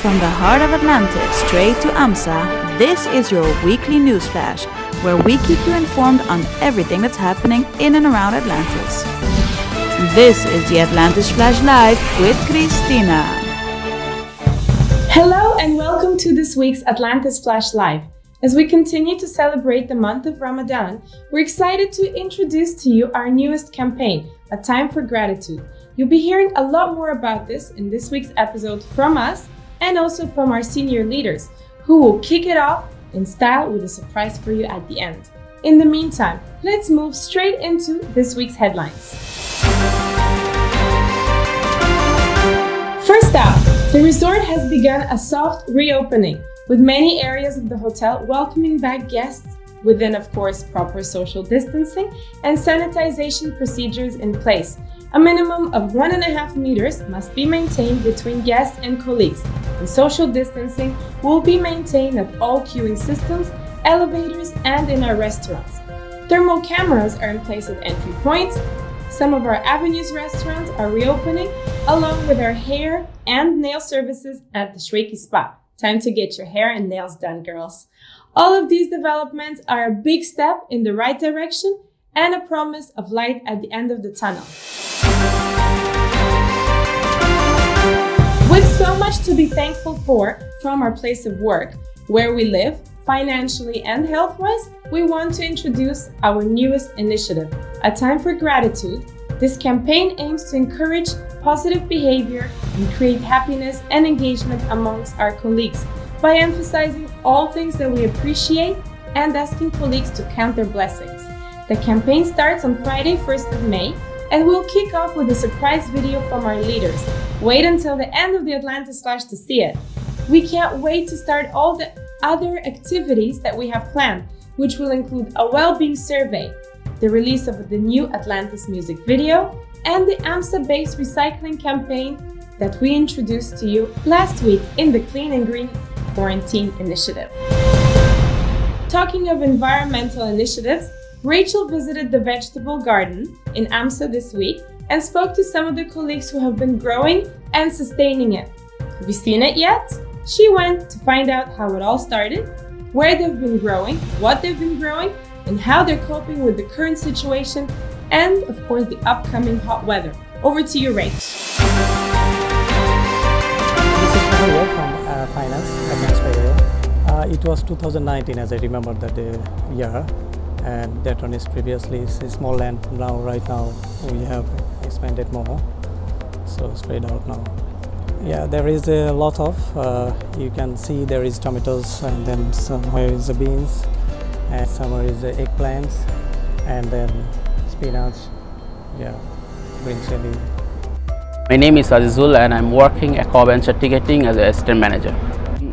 From the heart of Atlantis straight to AMSA, this is your weekly news flash, where we keep you informed on everything that's happening in and around Atlantis. This is the Atlantis Flash Live with Christina. Hello and welcome to this week's Atlantis Flash Live. As we continue to celebrate the month of Ramadan, we're excited to introduce to you our newest campaign, A Time for Gratitude. You'll be hearing a lot more about this in this week's episode from us and also from our senior leaders, who will kick it off in style with a surprise for you at the end. In the meantime, let's move straight into this week's headlines. First up, the resort has begun a soft reopening, with many areas of the hotel welcoming back guests within, of course, proper social distancing and sanitization procedures in place. A minimum of 1.5 meters must be maintained between guests and colleagues, and social distancing will be maintained at all queuing systems, elevators, and in our restaurants. Thermal cameras are in place at entry points. Some of our Avenues restaurants are reopening, along with our hair and nail services at the Shweki Spa. Time to get your hair and nails done, girls. All of these developments are a big step in the right direction and a promise of light at the end of the tunnel. With so much to be thankful for from our place of work, where we live, financially and health-wise, we want to introduce our newest initiative, A Time for Gratitude. This campaign aims to encourage positive behavior and create happiness and engagement amongst our colleagues by emphasizing all things that we appreciate and asking colleagues to count their blessings. The campaign starts on Friday, 1st of May, and we'll kick off with a surprise video from our leaders. Wait until the end of the Atlantis Flash to see it. We can't wait to start all the other activities that we have planned, which will include a well-being survey, the release of the new Atlantis music video, and the AMSA-based recycling campaign that we introduced to you last week in the Clean and Green Quarantine Initiative. Talking of environmental initiatives, Rachel visited the vegetable garden in AMSA this week and spoke to some of the colleagues who have been growing and sustaining it. Have you seen it yet? She went to find out how it all started, where they've been growing, what they've been growing, and how they're coping with the current situation and, of course, the upcoming hot weather. Over to you, Rach. This is from Finance, Advanced Payroll. It was 2019, as I remember that year, and that one is previously a small land. Now, right now, we have expanded more, so spread out now. Yeah, there is a lot of, you can see there is tomatoes, and then somewhere is the beans, and somewhere is the eggplants, and then spinach, yeah, green chili. My name is Azizul and I'm working at Co-Venture Ticketing as an assistant manager.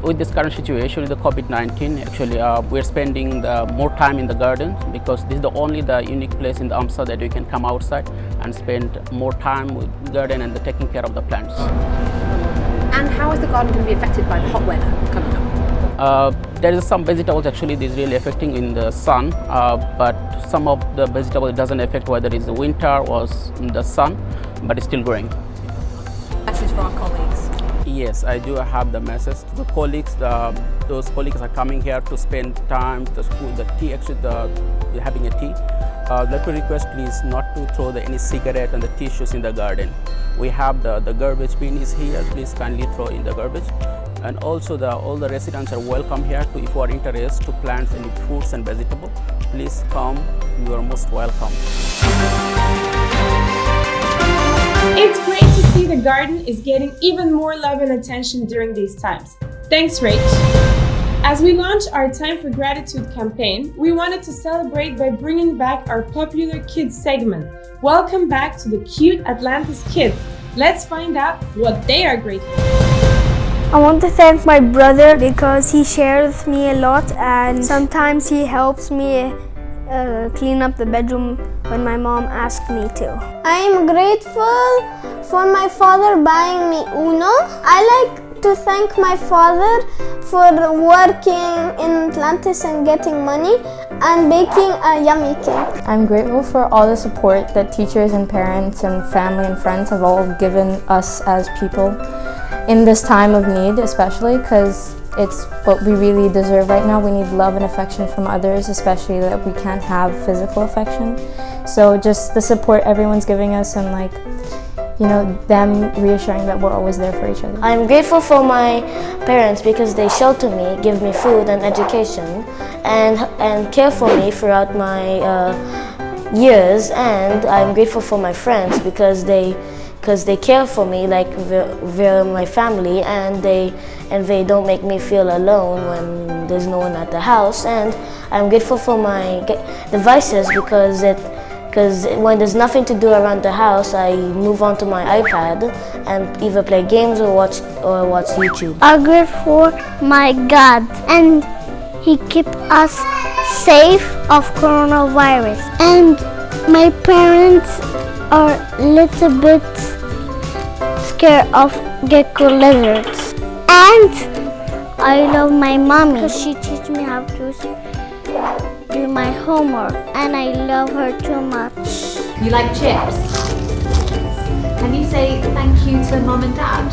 With this current situation with the COVID-19, actually we're spending more time in the garden because this is the unique place in the AMSA that we can come outside and spend more time with the garden and taking care of the plants. And how is the garden going to be affected by the hot weather coming up? There is some vegetables actually this is really affecting in the sun, but some of the vegetables it doesn't affect whether it's the winter or in the sun, but it's still growing. Message for our colleagues. Yes, I do have the message to the colleagues. Those colleagues are coming here to spend time, the tea, actually we're having a tea. Let me request please not to throw any cigarette and the tissues in the garden. We have the garbage bin is here, please kindly throw in the garbage. And also all the residents are welcome here to, if you are interested to plant any fruits and vegetables, please come, you are most welcome. It's great to see the garden is getting even more love and attention during these times. Thanks, Rach. As we launch our Time for Gratitude campaign, we wanted to celebrate by bringing back our popular kids segment. Welcome back to the cute Atlantis kids. Let's find out what they are grateful for. I want to thank my brother because he shares with me a lot and sometimes he helps me clean up the bedroom when my mom asked me to. I am grateful for my father buying me Uno. I like to thank my father for working in Atlantis and getting money and baking a yummy cake. I'm grateful for all the support that teachers and parents and family and friends have all given us as people. in this time of need, especially because it's what we really deserve right now. We need love and affection from others, especially that we can't have physical affection. So just the support everyone's giving us, and like, you know, them reassuring that we're always there for each other. I'm grateful for my parents because they shelter me, give me food and education, and care for me throughout my years. And I'm grateful for my friends because they care for me like they're my family, and they don't make me feel alone when there's no one at the house. And I'm grateful for my devices because when there's nothing to do around the house, I move on to my iPad and either play games or watch YouTube. I'm grateful for my God, and He keep us safe of coronavirus. And my parents are a little bit scared of gecko lizards. And I love my mommy because she teaches me how to do my homework, and I love her too much. You like chips? Can you say thank you to Mum and Dad?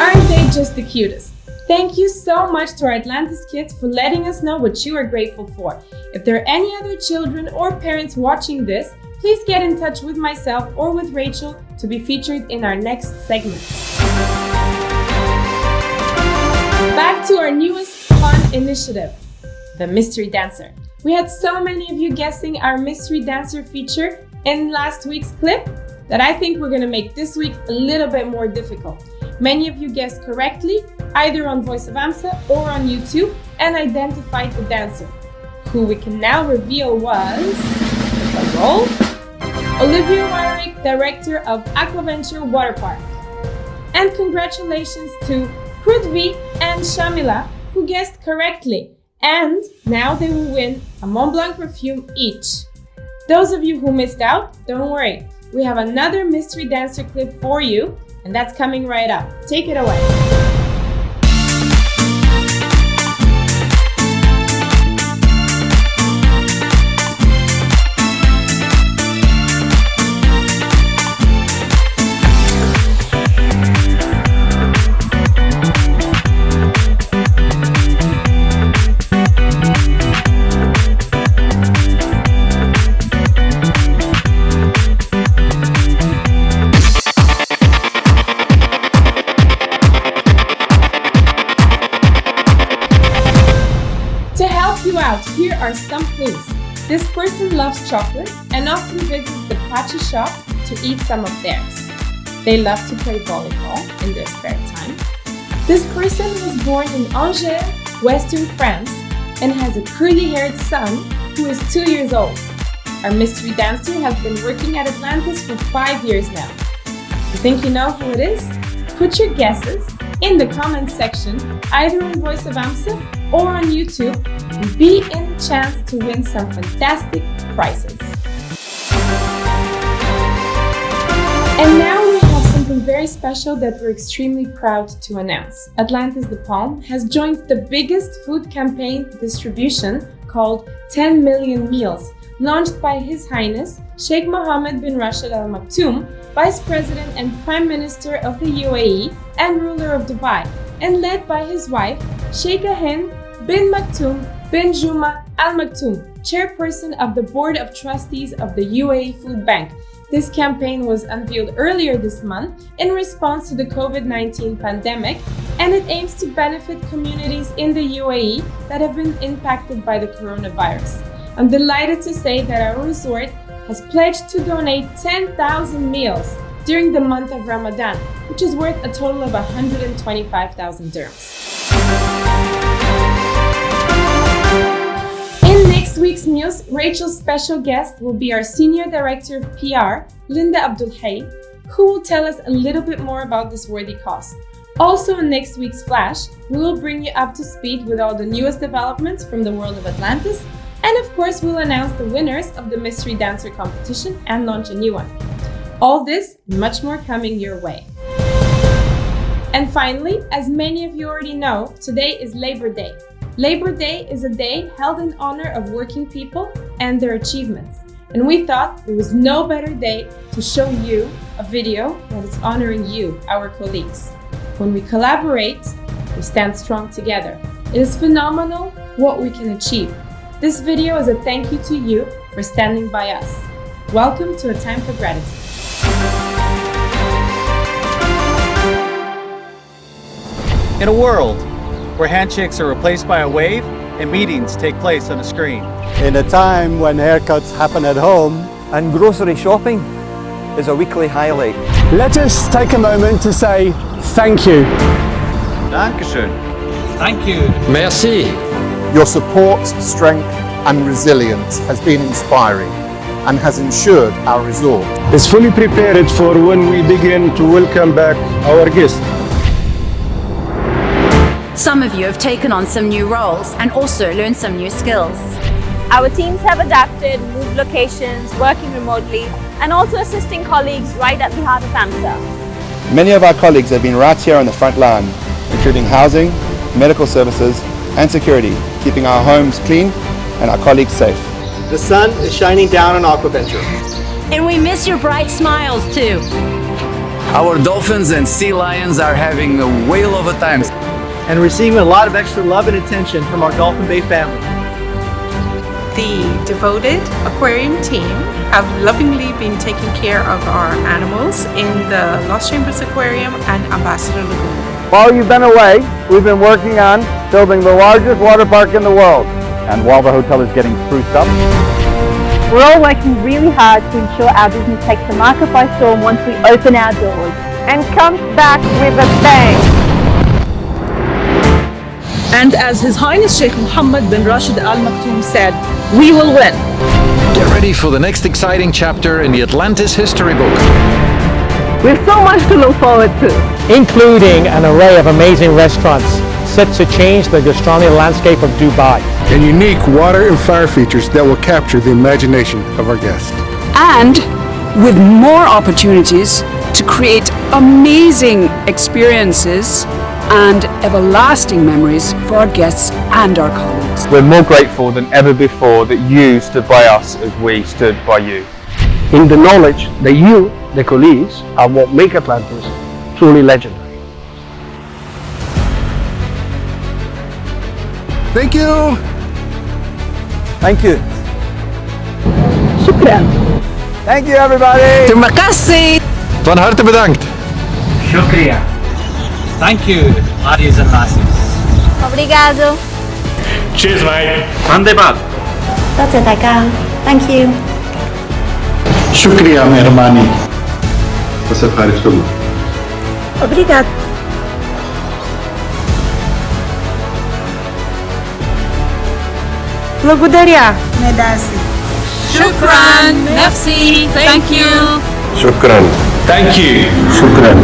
Aren't they just the cutest? Thank you so much to our Atlantis kids for letting us know what you are grateful for. If there are any other children or parents watching this, please get in touch with myself or with Rachel to be featured in our next segment. Back to our newest fun initiative, the Mystery Dancer. We had so many of you guessing our Mystery Dancer feature in last week's clip that I think we're going to make this week a little bit more difficult. Many of you guessed correctly, either on Voice of AMSA or on YouTube, and identified the dancer, who we can now reveal was the role Olivia Wyrick, director of Aquaventure Water Park. And congratulations to Prudvi and Shamila, who guessed correctly, and now they will win a Mont Blanc perfume each. Those of you who missed out, don't worry, we have another Mystery Dancer clip for you, and that's coming right up. Take it away. Here are some clues. This person loves chocolate and often visits the Pacha shop to eat some of theirs. They love to play volleyball in their spare time. This person was born in Angers, Western France, and has a curly-haired son who is 2 years old. Our mystery dancer has been working at Atlantis for 5 years now. You think you know who it is? Put your guesses in the comments section, either on Voice of AMSA or on YouTube, and be in the chance to win some fantastic prizes. And now we have something very special that we're extremely proud to announce. Atlantis the Palm has joined the biggest food campaign distribution called 10 Million Meals, launched by His Highness Sheikh Mohammed bin Rashid Al Maktoum, Vice President and Prime Minister of the UAE and ruler of Dubai, and led by his wife Sheikha Hind bin Maktoum bin Juma Al Maktoum, Chairperson of the Board of Trustees of the UAE Food Bank. This campaign was unveiled earlier this month in response to the COVID-19 pandemic, and it aims to benefit communities in the UAE that have been impacted by the coronavirus. I'm delighted to say that our resort has pledged to donate 10,000 meals during the month of Ramadan, which is worth a total of 125,000 dirhams. In next week's news, Rachel's special guest will be our Senior Director of PR, Linda Abdulhay, who will tell us a little bit more about this worthy cause. Also in next week's Flash, we will bring you up to speed with all the newest developments from the world of Atlantis, and of course we'll announce the winners of the Mystery Dancer competition and launch a new one. All this and much more coming your way. And finally, as many of you already know, today is Labor Day. Labor Day is a day held in honor of working people and their achievements. And we thought there was no better day to show you a video that is honoring you, our colleagues. When we collaborate, we stand strong together. It is phenomenal what we can achieve. This video is a thank you to you for standing by us. Welcome to A Time for Gratitude. In a world where handshakes are replaced by a wave and meetings take place on a screen. In a time when haircuts happen at home and grocery shopping is a weekly highlight. Let us take a moment to say thank you. Dankeschön. Thank you. Merci. Your support, strength and resilience has been inspiring and has ensured our resort is fully prepared for when we begin to welcome back our guests. Some of you have taken on some new roles and also learned some new skills. Our teams have adapted, moved locations, working remotely, and also assisting colleagues right at the heart of AMSA. Many of our colleagues have been right here on the front line, including housing, medical services, and security, keeping our homes clean and our colleagues safe. The sun is shining down on Aquaventure. And we miss your bright smiles too. Our dolphins and sea lions are having a whale of a time. And receiving a lot of extra love and attention from our Dolphin Bay family. The devoted aquarium team have lovingly been taking care of our animals in the Lost Chambers Aquarium and Ambassador Lagoon. While you've been away, we've been working on building the largest water park in the world. And while the hotel is getting spruced up, we're all working really hard to ensure our business takes the market by storm once we open our doors and comes back with a bang. And as His Highness Sheikh Mohammed bin Rashid Al Maktoum said, we will win. Get ready for the next exciting chapter in the Atlantis history book. We have so much to look forward to, including an array of amazing restaurants set to change the gastronomy landscape of Dubai. And unique water and fire features that will capture the imagination of our guests. And with more opportunities to create amazing experiences and everlasting memories for our guests and our colleagues. We're more grateful than ever before that you stood by us as we stood by you. In the knowledge that you, the colleagues, are what make Atlantis truly legendary. Thank you! Thank you. Shukran. Thank you everybody! Terima kasih! Van harte bedankt! Shukriya! Thank you, Ladies and Lassies. Obrigado. Cheers, mate. Mandebad. That's it, Thank you. Shukriya, Mehrbani. Σας ευχαριστούμε. Obrigado. Благодаря. Medasi. Shukran. Merci. Thank you. Shukran. Thank you. Shukran.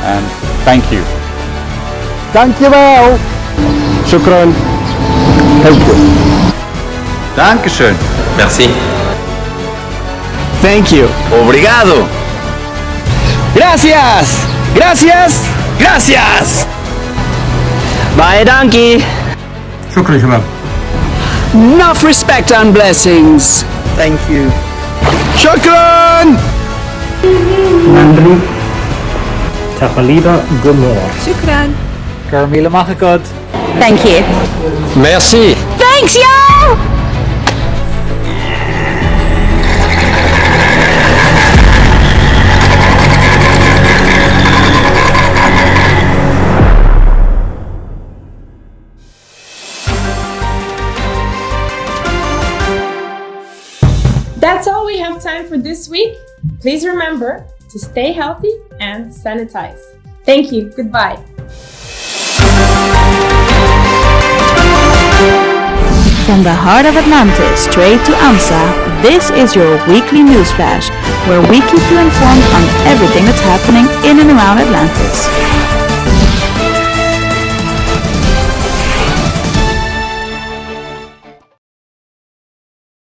And thank you. Thank you well. Shukran. Thank you. Dankeschön. Merci. Thank you. Obrigado. Gracias. Gracias. Gracias. Bye, donkey. Shukran, Shabab. Enough respect and blessings. Thank you. Shukran. Nandri. Tapalida Gumor. Shukran. Carmela Mahakod. Thank you. Merci. Thanks, y'all! That's all we have time for this week. Please remember to stay healthy and sanitize. Thank you. Goodbye. From the heart of Atlantis straight to AMSA, this is your weekly news flash, where we keep you informed on everything that's happening in and around Atlantis.